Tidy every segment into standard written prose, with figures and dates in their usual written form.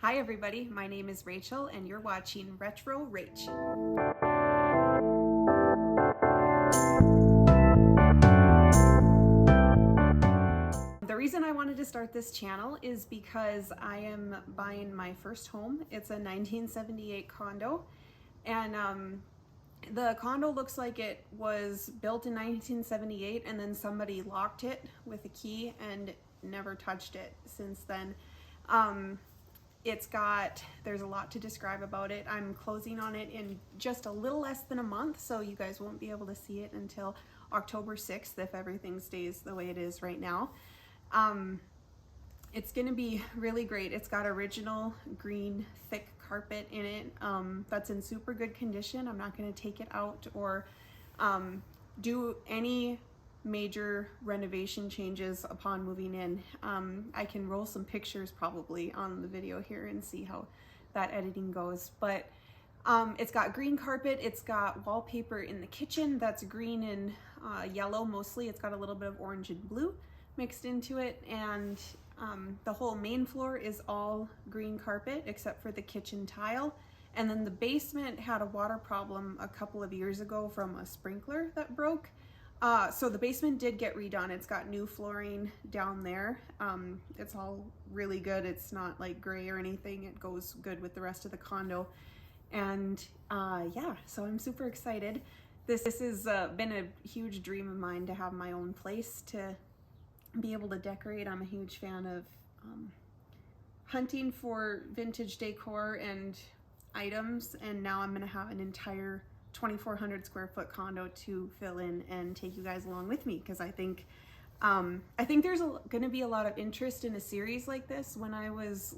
Hi everybody, my name is Rachel and you're watching Retro Rach. The reason I wanted to start this channel is because I am buying my first home. It's a 1978 condo, and the condo looks like it was built in 1978 and then somebody locked it with a key and never touched it since then. There's a lot to describe about it. I'm closing on it in just a little less than a month, so you guys won't be able to see it until October 6th if everything stays the way it is right now. It's gonna be really great. It's got original green thick carpet in it that's in super good condition. I'm not gonna take it out or do any major renovation changes upon moving in. I can roll some pictures probably on the video here and see how that editing goes, but it's got green carpet. It's got wallpaper in the kitchen that's green and yellow mostly. It's got a little bit of orange and blue mixed into it, and the whole main floor is all green carpet except for the kitchen tile. And then the basement had a water problem a couple of years ago from a sprinkler that broke. So the basement did get redone. It's got new flooring down there. It's all really good. It's not like gray or anything. It goes good with the rest of the condo. And yeah, so I'm super excited. This has been a huge dream of mine to have my own place to be able to decorate. I'm a huge fan of hunting for vintage decor and items, and now I'm gonna have an entire 2,400 square foot condo to fill in and take you guys along with me, because I think there's going to be a lot of interest in a series like this. When I was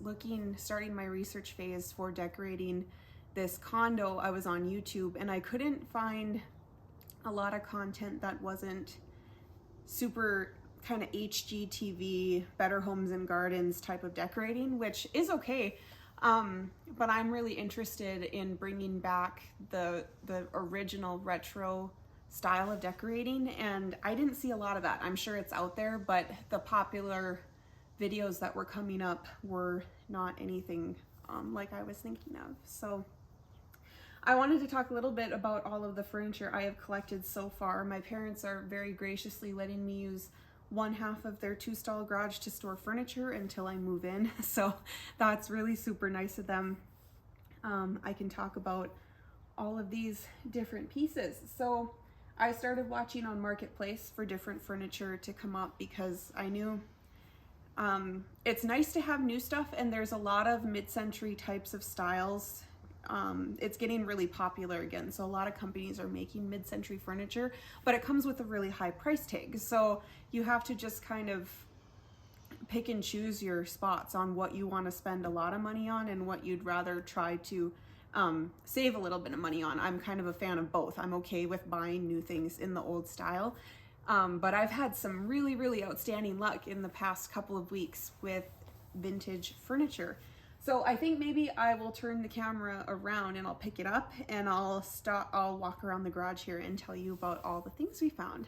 starting my research phase for decorating this condo, I was on YouTube and I couldn't find a lot of content that wasn't super kind of HGTV, Better Homes and Gardens type of decorating, which is okay. But I'm really interested in bringing back the original retro style of decorating, and I didn't see a lot of that. I'm sure it's out there, but the popular videos that were coming up were not anything like I was thinking of. So I wanted to talk a little bit about all of the furniture I have collected so far. My parents are very graciously letting me use one half of their 2-stall garage to store furniture until I move in. So that's really super nice of them. I can talk about all of these different pieces. So I started watching on Marketplace for different furniture to come up because I knew it's nice to have new stuff, and there's a lot of mid-century types of styles. It's getting really popular again, so a lot of companies are making mid-century furniture, but it comes with a really high price tag, so you have to just kind of pick and choose your spots on what you want to spend a lot of money on and what you'd rather try to save a little bit of money on. I'm kind of a fan of both. I'm okay with buying new things in the old style, but I've had some really outstanding luck in the past couple of weeks with vintage furniture. So I think maybe I will turn the camera around and I'll pick it up and I'll walk around the garage here and tell you about all the things we found.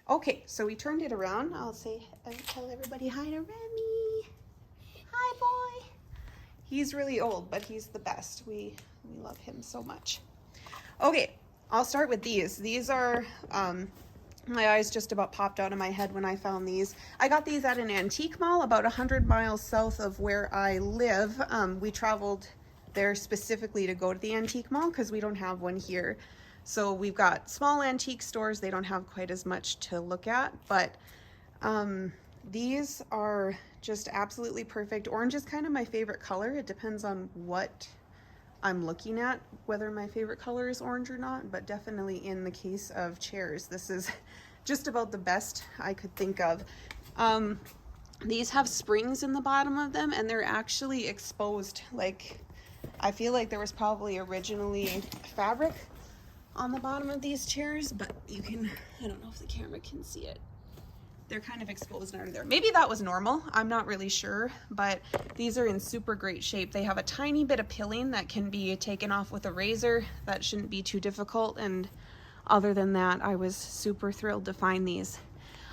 Okay, so we turned it around. I'll tell everybody hi to Remy. Hi, boy. He's really old, but he's the best. We love him so much. Okay, I'll start with these. These are, my eyes just about popped out of my head when I found these. I got these at an antique mall about 100 miles south of where I live. We traveled there specifically to go to the antique mall because we don't have one here. So we've got small antique stores. They don't have quite as much to look at, but these are just absolutely perfect. Orange is kind of my favorite color. It depends on what I'm looking at, whether my favorite color is orange or not, but definitely in the case of chairs, this is just about the best I could think of. These have springs in the bottom of them, and they're actually exposed. Like, I feel like there was probably originally fabric on the bottom of these chairs, but you can, I don't know if the camera can see it. They're kind of exposed under there. Maybe that was normal, I'm not really sure, but these are in super great shape. They have a tiny bit of pilling that can be taken off with a razor. That shouldn't be too difficult, and other than that, I was super thrilled to find these.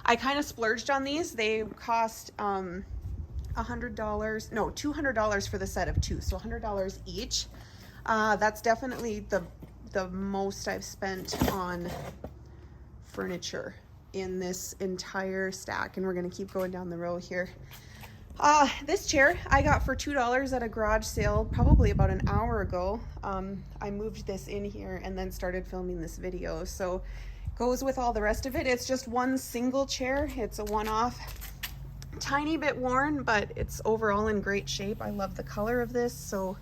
I kind of splurged on these. They cost $100, no, $200 for the set of two, so $100 each. That's definitely the most I've spent on furniture in this entire stack, and we're gonna keep going down the row here. This chair I got for $2 at a garage sale probably about an hour ago. I moved this in here and then started filming this video, so goes with all the rest of it. It's just one single chair. It's a one-off, tiny bit worn, but it's overall in great shape. I love the color of this, so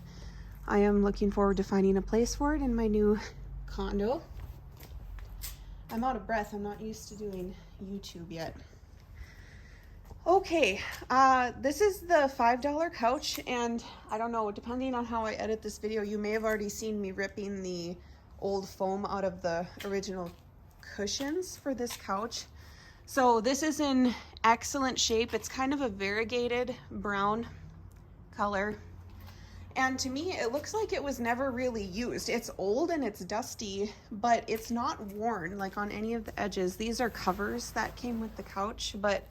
I am looking forward to finding a place for it in my new condo. I'm out of breath. I'm not used to doing YouTube yet. Okay, this is the $5 couch, and I don't know, depending on how I edit this video, you may have already seen me ripping the old foam out of the original cushions for this couch. So this is in excellent shape. It's kind of a variegated brown color. And to me, it looks like it was never really used. It's old and it's dusty, but it's not worn like on any of the edges. These are covers that came with the couch, but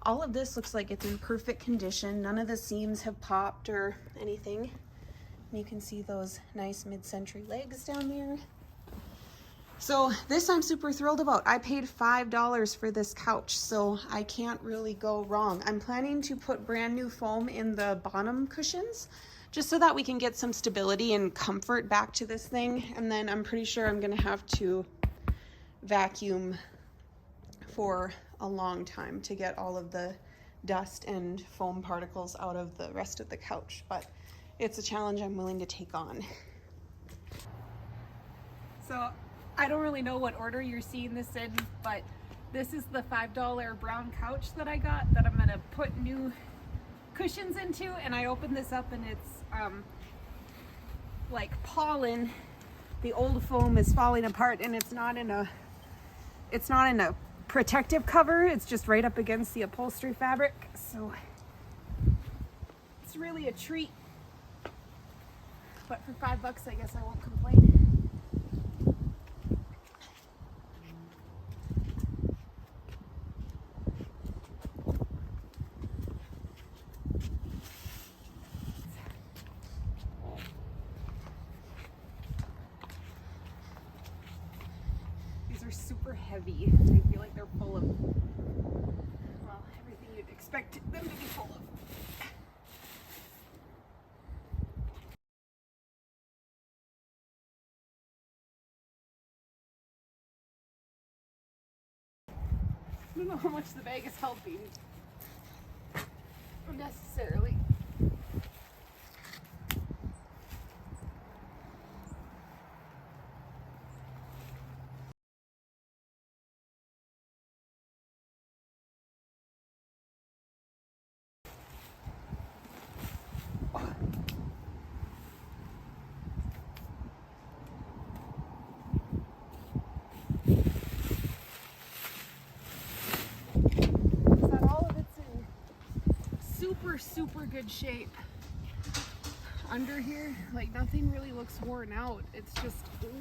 all of this looks like it's in perfect condition. None of the seams have popped or anything. And you can see those nice mid-century legs down there. So this I'm super thrilled about. I paid $5 for this couch, so I can't really go wrong. I'm planning to put brand new foam in the bottom cushions, just so that we can get some stability and comfort back to this thing. And then I'm pretty sure I'm gonna have to vacuum for a long time to get all of the dust and foam particles out of the rest of the couch, but it's a challenge I'm willing to take on. So I don't really know what order you're seeing this in, but this is the $5 brown couch that I got that I'm gonna put new cushions into, and I opened this up and it's like pollen. The old foam is falling apart, and it's not in a protective cover. It's just right up against the upholstery fabric, so it's really a treat. But for $5, I guess I won't complain. Are super heavy. I feel like they're full of, well, everything you'd expect them to be full of. I don't know how much the bag is helping unnecessarily. Super good shape. Under here, like, nothing really looks worn out. It's just old.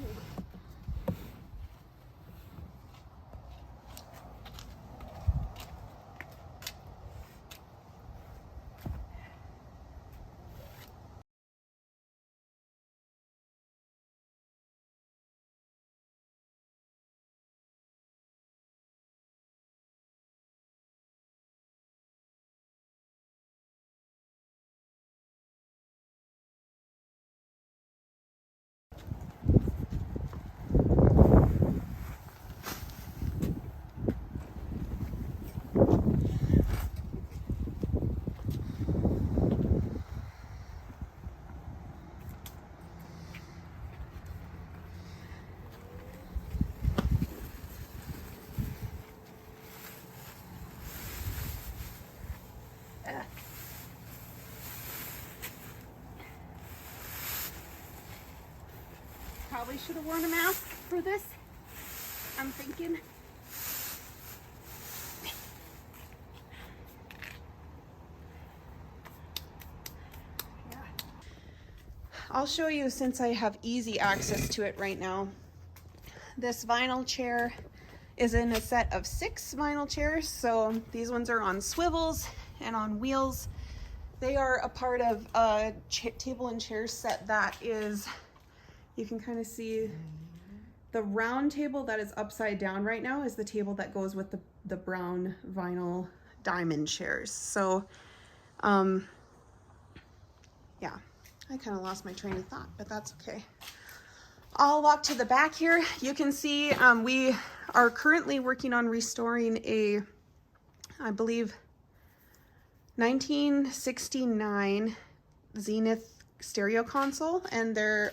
Probably should have worn a mask for this, I'm thinking. Yeah. I'll show you, since I have easy access to it right now. This vinyl chair is in a set of 6 vinyl chairs, so these ones are on swivels and on wheels. They are a part of a table and chair set that is, you can kind of see the round table that is upside down right now is the table that goes with the brown vinyl diamond chairs. So, yeah, I kind of lost my train of thought, but that's okay. I'll walk to the back here. You can see we are currently working on restoring a, I believe, 1969 Zenith stereo console, and there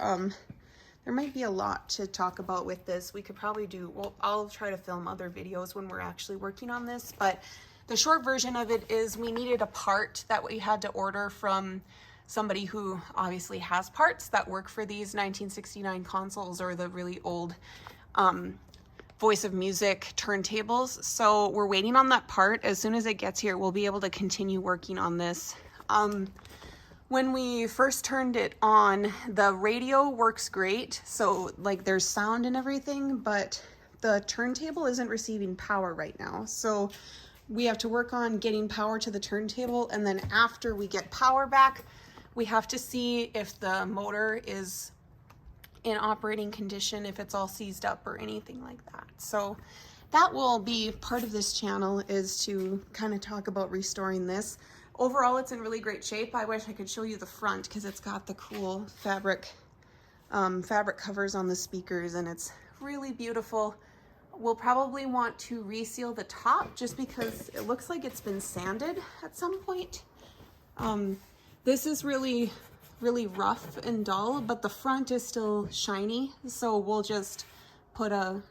might be a lot to talk about with this. We could probably do, well, I'll try to film other videos when we're actually working on this, but the short version of it is we needed a part that we had to order from somebody who obviously has parts that work for these 1969 consoles or the really old Voice of Music turntables. So we're waiting on that part. As soon as it gets here, we'll be able to continue working on this. When we first turned it on, the radio works great. So like there's sound and everything, but the turntable isn't receiving power right now. So we have to work on getting power to the turntable. And then after we get power back, we have to see if the motor is in operating condition, if it's all seized up or anything like that. So that will be part of this channel, is to kind of talk about restoring this. Overall, it's in really great shape. I wish I could show you the front because it's got the cool fabric covers on the speakers, and it's really beautiful. We'll probably want to reseal the top just because it looks like it's been sanded at some point. This is really rough and dull, but the front is still shiny, so we'll just put a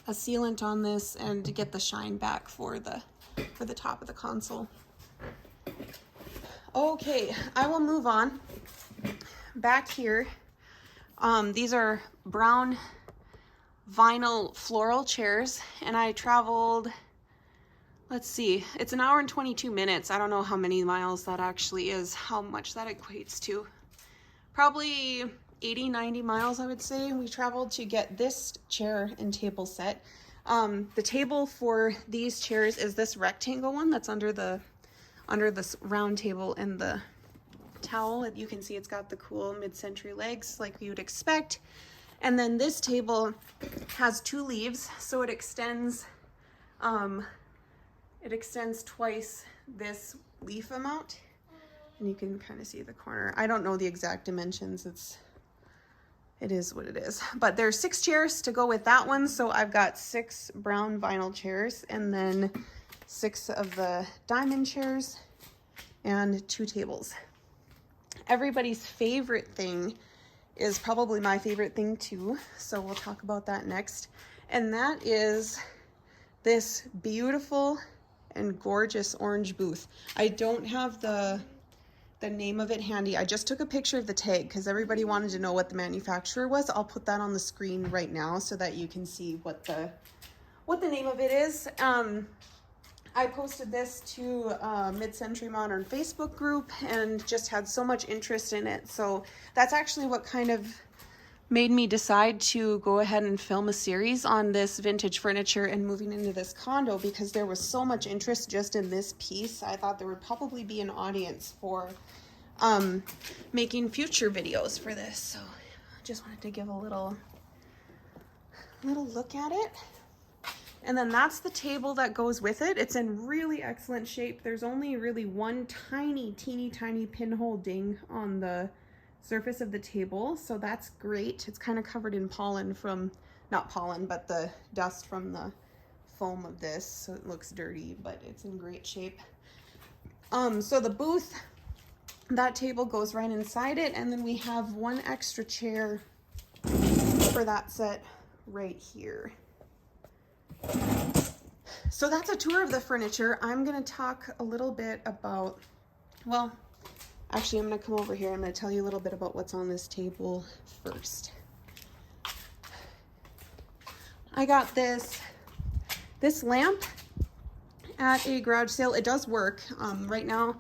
sealant on this and get the shine back for the top of the console. Okay, I will move on. Back here, these are brown vinyl floral chairs, and I traveled, let's see, it's an hour and 22 minutes. I don't know how many miles that actually is, how much that equates to. Probably 80, 90 miles, I would say. We traveled to get this chair and table set. The table for these chairs is this rectangle one that's under this round table and the towel. You can see it's got the cool mid-century legs like you would expect. And then this table has two leaves, so it extends twice this leaf amount, and you can kind of see the corner. I don't know the exact dimensions. It is what it is. But there's 6 chairs to go with that one, so I've got 6 brown vinyl chairs and then 6 of the diamond chairs and 2 tables. Everybody's favorite thing is probably my favorite thing too, so we'll talk about that next. And that is this beautiful and gorgeous orange booth. I don't have the name of it handy. I just took a picture of the tag because everybody wanted to know what the manufacturer was. I'll put that on the screen right now so that you can see what the name of it is. I posted this to Mid-Century Modern Facebook group and just had so much interest in it. So that's actually what kind of made me decide to go ahead and film a series on this vintage furniture and moving into this condo, because there was so much interest just in this piece. I thought there would probably be an audience for making future videos for this. So I just wanted to give a little look at it. And then that's the table that goes with it. It's in really excellent shape. There's only really one teeny tiny pinhole ding on the surface of the table, so that's great. It's kind of covered in pollen from, not pollen, but the dust from the foam of this, so it looks dirty, but it's in great shape. So the booth, that table goes right inside it, and then we have one extra chair for that set right here. So that's a tour of the furniture. I'm going to talk a little bit about, well, actually I'm going to come over here. I'm going to tell you a little bit about what's on this table first. I got this lamp at a garage sale. It does work. Right now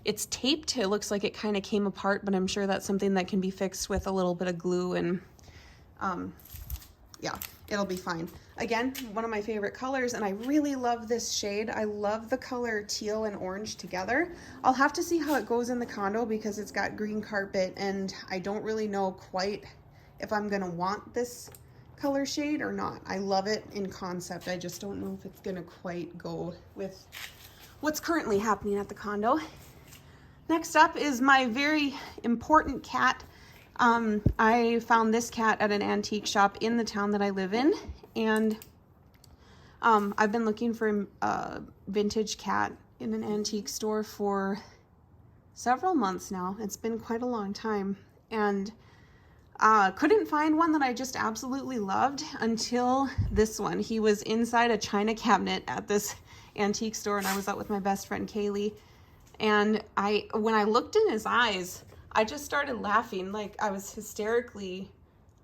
it's taped. It looks like it kind of came apart, but I'm sure that's something that can be fixed with a little bit of glue and yeah, it'll be fine. Again, one of my favorite colors, and I really love this shade. I love the color teal and orange together. I'll have to see how it goes in the condo because it's got green carpet, and I don't really know quite if I'm gonna want this color shade or not. I love it in concept. I just don't know if it's gonna quite go with what's currently happening at the condo. Next up is my very important cat. I found this cat at an antique shop in the town that I live in, and I've been looking for a vintage cat in an antique store for several months now. It's been quite a long time, and couldn't find one that I just absolutely loved until this one. He was inside a china cabinet at this antique store, and I was out with my best friend Kaylee, and when I looked in his eyes, I just started laughing. Like, I was hysterically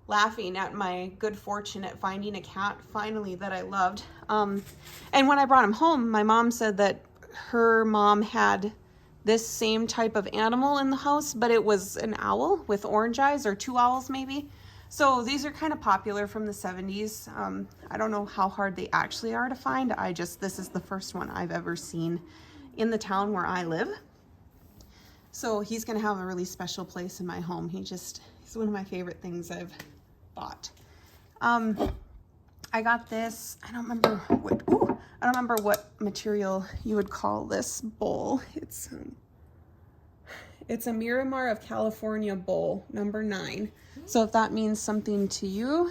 laughing at my good fortune at finding a cat finally that I loved. And when I brought him home, my mom said that her mom had this same type of animal in the house, but it was an owl with orange eyes, or two owls maybe. So these are kind of popular from the 70s. I don't know how hard they actually are to find. This is the first one I've ever seen in the town where I live. So he's gonna have a really special place in my home. He's one of my favorite things I've bought. I got this, I don't remember what material you would call this bowl. It's a Miramar of California bowl, number 9. So if that means something to you,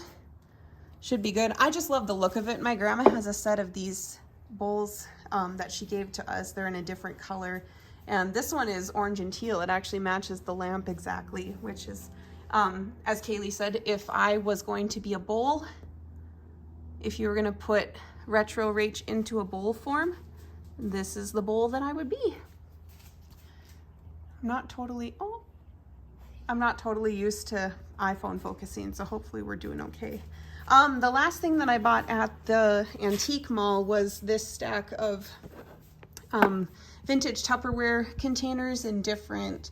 should be good. I just love the look of it. My grandma has a set of these bowls that she gave to us. They're in a different color. And this one is orange and teal. It actually matches the lamp exactly, which is, as Kaylee said, if I was going to be a bowl, if you were going to put retro rach into a bowl form, this is the bowl that I would be. I'm not totally used to iPhone focusing, so hopefully we're doing okay. The last thing that I bought at the antique mall was this stack of vintage Tupperware containers in different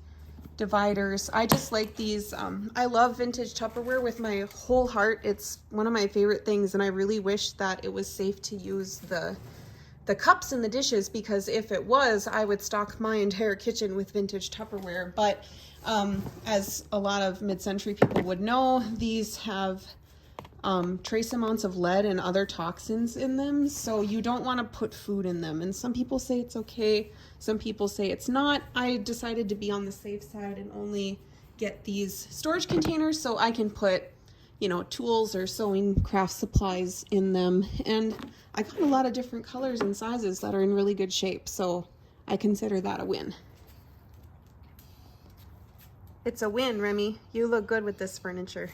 dividers. I just like these. I love vintage Tupperware with my whole heart. It's one of my favorite things, and I really wish that it was safe to use the cups and the dishes, because if it was, I would stock my entire kitchen with vintage Tupperware. But as a lot of mid-century people would know, these have trace amounts of lead and other toxins in them, so you don't want to put food in them. And some people say it's okay, some people say it's not. I decided to be on the safe side and only get these storage containers so I can put, tools or sewing craft supplies in them. And I got a lot of different colors and sizes that are in really good shape, so I consider that a win. It's a win, Remy. You look good with this furniture.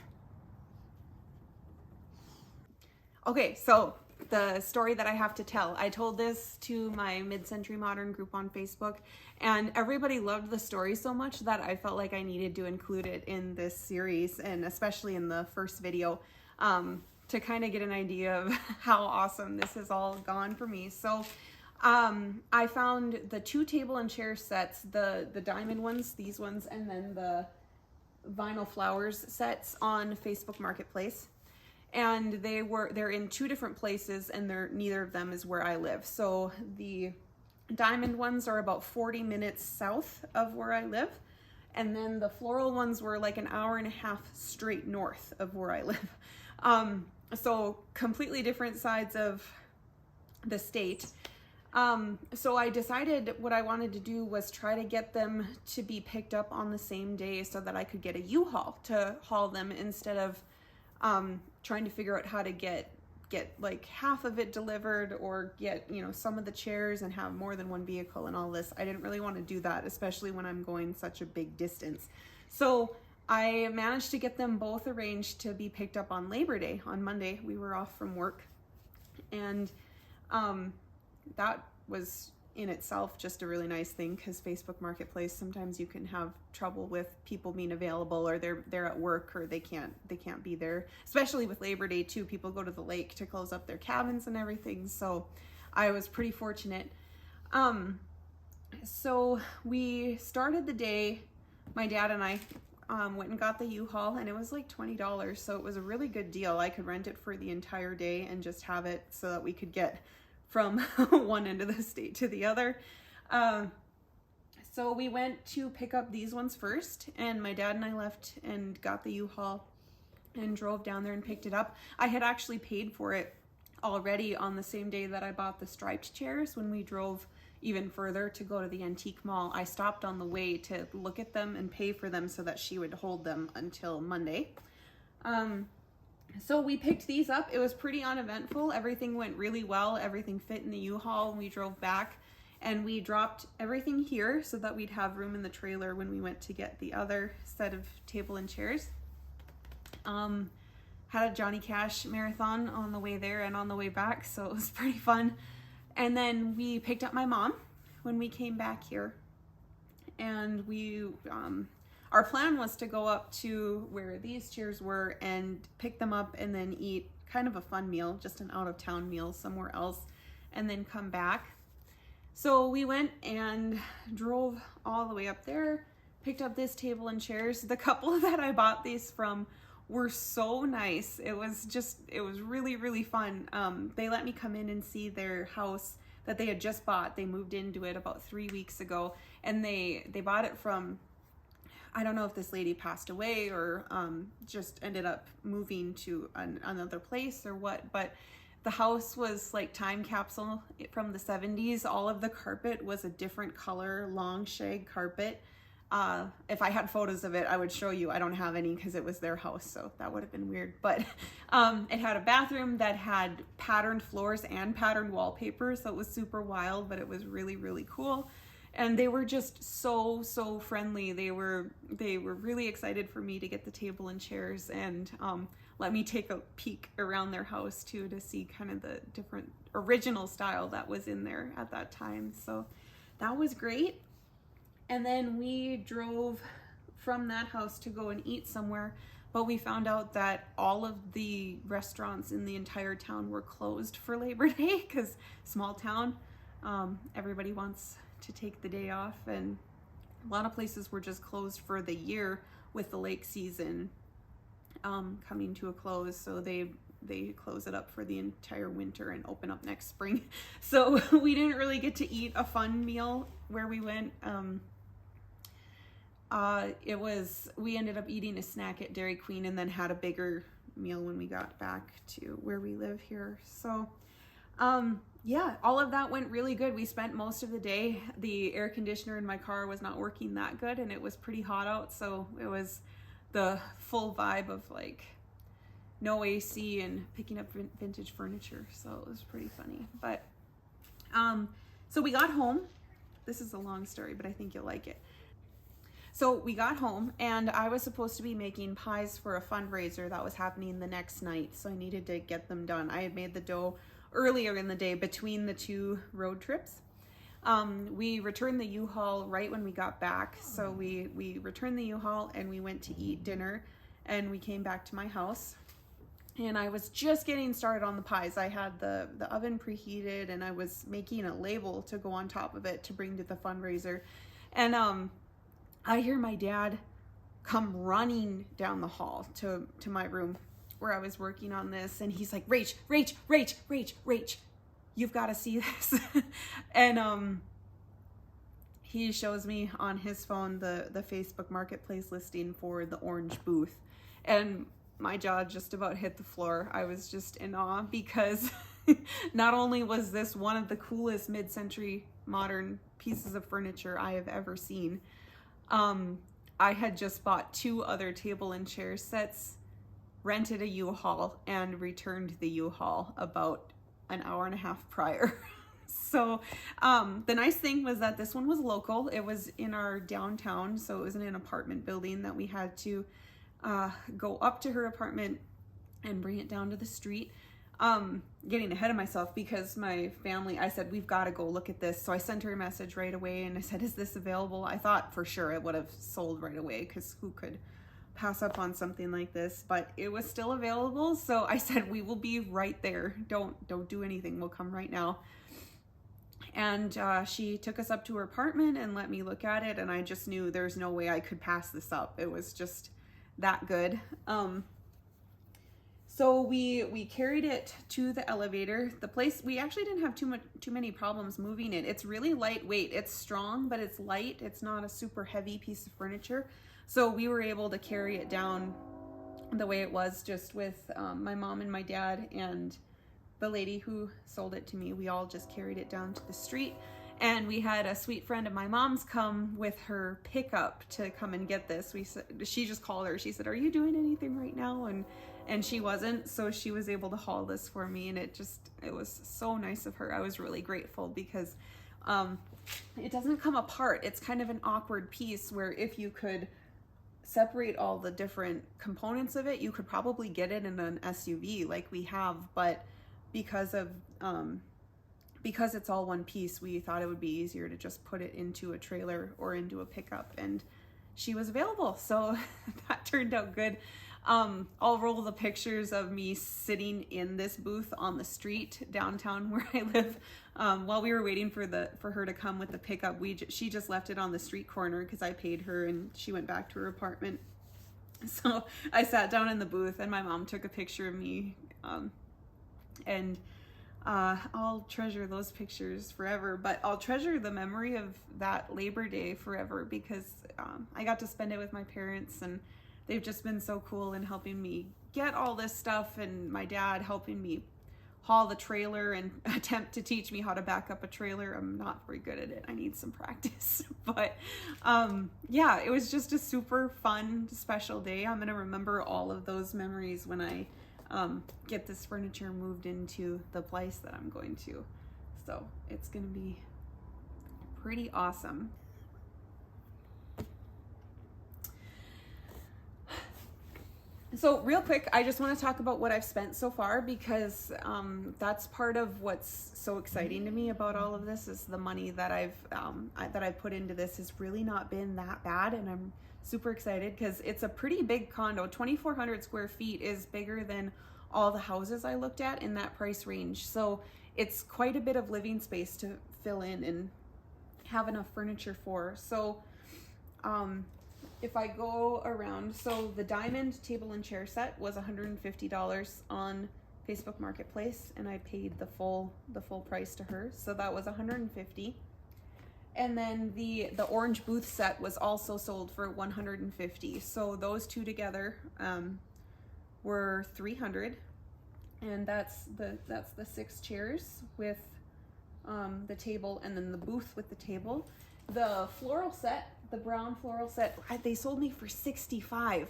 Okay, so the story that I have to tell. I told this to my Mid-Century Modern group on Facebook, and everybody loved the story so much that I felt like I needed to include it in this series, and especially in the first video, to kind of get an idea of how awesome this has all gone for me. So I found the 2 table and chair sets, the diamond ones, these ones, and then the vinyl flowers sets on Facebook Marketplace. And they're in 2 different places, and neither of them is where I live. So the diamond ones are about 40 minutes south of where I live, and then the floral ones were like an hour and a half straight north of where I live. So completely different sides of the state. So I decided what I wanted to do was try to get them to be picked up on the same day so that I could get a U-Haul to haul them, instead of trying to figure out how to get like half of it delivered, or get, some of the chairs and have more than one vehicle and all this. I didn't really want to do that, especially when I'm going such a big distance. So I managed to get them both arranged to be picked up on Labor Day. On Monday, we were off from work, and that was in itself just a really nice thing, because Facebook Marketplace, sometimes you can have trouble with people being available, or they're at work, or they can't be there, especially with Labor Day too. People go to the lake to close up their cabins and everything, so I was pretty fortunate. So we started the day, my dad and I, went and got the U-Haul, and it was like $20, so it was a really good deal. I could rent it for the entire day and just have it so that we could get from one end of the state to the other. So we went to pick up these ones first, and my dad and I left and got the U-Haul and drove down there and picked it up. I had actually paid for it already on the same day that I bought the striped chairs. When we drove even further to go to the antique mall, I stopped on the way to look at them and pay for them so that she would hold them until Monday. So we picked these up. It was pretty uneventful. Everything went really well. Everything fit in the U-Haul. We drove back and we dropped everything here so that we'd have room in the trailer when we went to get the other set of table and chairs. Had a Johnny Cash marathon on the way there and on the way back, so it was pretty fun. And then we picked up my mom when we came back here, and we our plan was to go up to where these chairs were and pick them up and then eat kind of a fun meal, just an out-of-town meal somewhere else, and then come back. So we went and drove all the way up there, picked up this table and chairs. The couple that I bought these from were so nice. It was really, really fun. They let me come in and see their house that they had just bought. They moved into it about 3 weeks ago, and they bought it from, I don't know if this lady passed away or just ended up moving to another place or what, but the house was like time capsule from the 70s. All of the carpet was a different color, long shag carpet. If I had photos of it, I would show you. I don't have any because it was their house, so that would have been weird. But it had a bathroom that had patterned floors and patterned wallpaper, so it was super wild, but it was really, really cool. And they were just so friendly. They were really excited for me to get the table and chairs, and let me take a peek around their house too to see kind of the different original style that was in there at that time. So that was great. And then we drove from that house to go and eat somewhere, but we found out that all of the restaurants in the entire town were closed for Labor Day because small town, everybody wants to take the day off, and a lot of places were just closed for the year with the lake season coming to a close, so they close it up for the entire winter and open up next spring. So we didn't really get to eat a fun meal where we went. We ended up eating a snack at Dairy Queen and then had a bigger meal when we got back to where we live here. So yeah, all of that went really good. We spent most of the day. The air conditioner in my car was not working that good, and it was pretty hot out, so it was the full vibe of like no AC and picking up vintage furniture. So it was pretty funny. But so we got home. This is a long story, but I think you'll like it. So we got home, and I was supposed to be making pies for a fundraiser that was happening the next night, so I needed to get them done. I had made the dough earlier in the day between the two road trips. We returned the U-Haul right when we got back, so we returned the U-Haul and we went to eat dinner, and we came back to my house, and I was just getting started on the pies. I had the oven preheated, and I was making a label to go on top of it to bring to the fundraiser, and I hear my dad come running down the hall to my room where I was working on this, and he's like, Rach, you've got to see this. And he shows me on his phone the Facebook Marketplace listing for the orange booth, and my jaw just about hit the floor. I was just in awe because not only was this one of the coolest mid-century modern pieces of furniture I have ever seen, I had just bought 2 other table and chair sets, rented a U-Haul, and returned the U-Haul about an hour and a half prior. So the nice thing was that this one was local. It was in our downtown, so it was in an apartment building that we had to go up to her apartment and bring it down to the street. Getting ahead of myself because my family, I said, we've got to go look at this. So I sent her a message right away and I said, is this available? I thought for sure it would have sold right away because who could pass up on something like this, but it was still available. So I said, we will be right there. Don't do anything. We'll come right now. And she took us up to her apartment and let me look at it, and I just knew there's no way I could pass this up. It was just that good. So we carried it to the elevator. The place, we actually didn't have too many problems moving it. It's really lightweight. It's strong, but it's light. It's not a super heavy piece of furniture. So we were able to carry it down the way it was, just with my mom and my dad and the lady who sold it to me. We all just carried it down to the street. And we had a sweet friend of my mom's come with her pickup to come and get this. She just called her. She said, "Are you doing anything right now?" And she wasn't, so she was able to haul this for me, and it was so nice of her. I was really grateful because it doesn't come apart. It's kind of an awkward piece where if you could separate all the different components of it, you could probably get it in an SUV like we have, but because it's all one piece, we thought it would be easier to just put it into a trailer or into a pickup, and she was available, so that turned out good. I'll roll the pictures of me sitting in this booth on the street downtown where I live. While we were waiting for her to come with the pickup, she just left it on the street corner because I paid her and she went back to her apartment. So I sat down in the booth and my mom took a picture of me, and I'll treasure those pictures forever, but I'll treasure the memory of that Labor Day forever because I got to spend it with my parents, and they've just been so cool in helping me get all this stuff, and my dad helping me haul the trailer and attempt to teach me how to back up a trailer. I'm not very good at it. I need some practice. But yeah, it was just a super fun, special day. I'm going to remember all of those memories when I get this furniture moved into the place that I'm going to. So it's going to be pretty awesome. So real quick, I just want to talk about what I've spent so far because that's part of what's so exciting to me about all of this is the money that I've put into this has really not been that bad, and I'm super excited because it's a pretty big condo. 2,400 square feet is bigger than all the houses I looked at in that price range. So it's quite a bit of living space to fill in and have enough furniture for. So if I go around, so the diamond table and chair set was $150 on Facebook Marketplace, and I paid the full price to her, so that was $150. And then the orange booth set was also sold for $150. So those two together were $300, and that's the 6 chairs with the table, and then the booth with the table. The floral set, the brown floral set, they sold me for $65,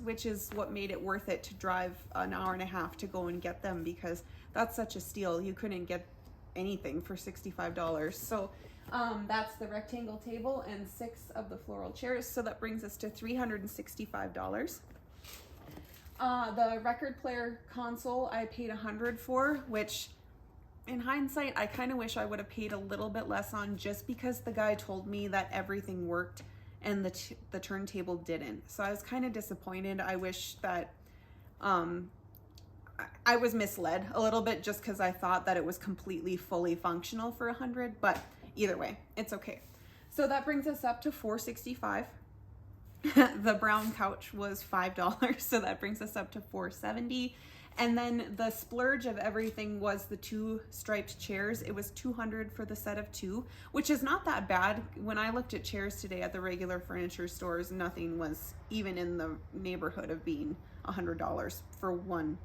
which is what made it worth it to drive an hour and a half to go and get them, because that's such a steal. You couldn't get anything for $65. So that's the rectangle table and 6 of the floral chairs. So that brings us to $365. The record player console I paid $100 for, which in hindsight, I kind of wish I would have paid a little bit less on, just because the guy told me that everything worked and the turntable didn't. So I was kind of disappointed. I wish that I was misled a little bit, just because I thought that it was completely fully functional for $100, but either way, it's okay. So that brings us up to $465. The brown couch was $5, so that brings us up to $470. And then the splurge of everything was the 2 striped chairs. It was $200 for the set of 2, which is not that bad. When I looked at chairs today at the regular furniture stores, nothing was even in the neighborhood of being $100 for one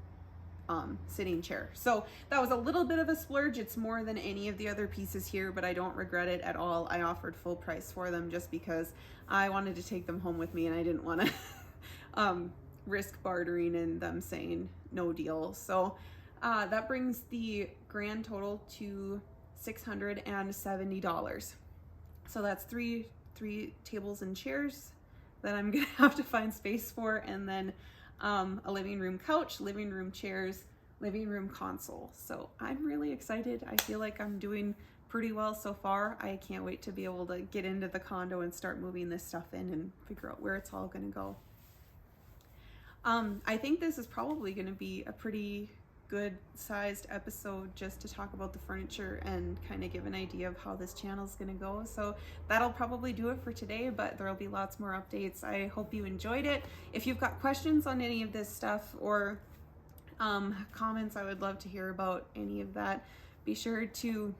sitting chair. So that was a little bit of a splurge. It's more than any of the other pieces here, but I don't regret it at all. I offered full price for them just because I wanted to take them home with me, and I didn't want to risk bartering and them saying no deal. So that brings the grand total to $670. So that's three tables and chairs that I'm gonna have to find space for, and then a living room couch, living room chairs, living room console. So I'm really excited. I feel like I'm doing pretty well so far. I can't wait to be able to get into the condo and start moving this stuff in and figure out where it's all gonna go. I think this is probably going to be a pretty good sized episode just to talk about the furniture and kind of give an idea of how this channel is going to go. So that'll probably do it for today, but there'll be lots more updates. I hope you enjoyed it. If you've got questions on any of this stuff or comments, I would love to hear about any of that. Be sure to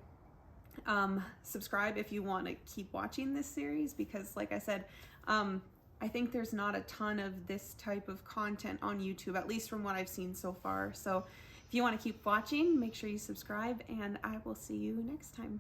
subscribe if you want to keep watching this series, because like I said, I think there's not a ton of this type of content on YouTube, at least from what I've seen so far. So if you want to keep watching, make sure you subscribe, and I will see you next time.